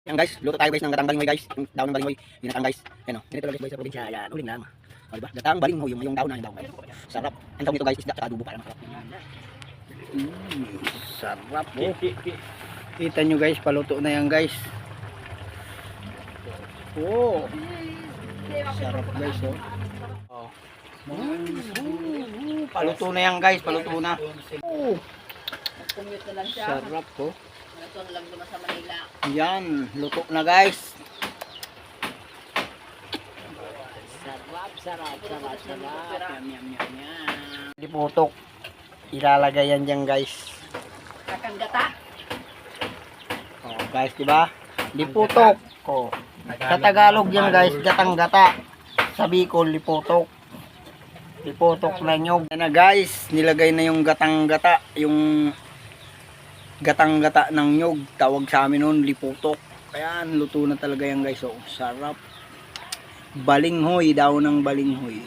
Yan guys, luto tayo guys ng gatang balinghoy guys. Yung daon ng balinghoy, ginatang guys. Yan o, ganito lang guys sa probinsya. Yan, uling lang. O diba? Gatang balinghoy, yung daon na yung daon guys. Sarap. Ang tawag nito guys, isda sa adobo para masarap. Sarap oh. Kita nyo guys, paluto na yan guys. Oh. Sarap guys oh. Oh. Paluto na yan guys, paluto na. Oh. Sarap oh. Lang naman sa Manila. Yan, luto na guys. Sarap. Yam. Liputok. Ilalagay yan dyan guys. Kakang gata. Oh, guys, di ba? Liputok. Oh. Sa Tagalog yan guys, gatang-gata. Sa Bicol, liputok. Liputok na nyog. Yan na guys, nilagay na yung gatang-gata, yung gatang-gata ng nyog. Tawag sa amin noon, liputok. Ayan, luto na talaga yan guys. Oh, sarap. Balinghoy, daw ng balinghoy.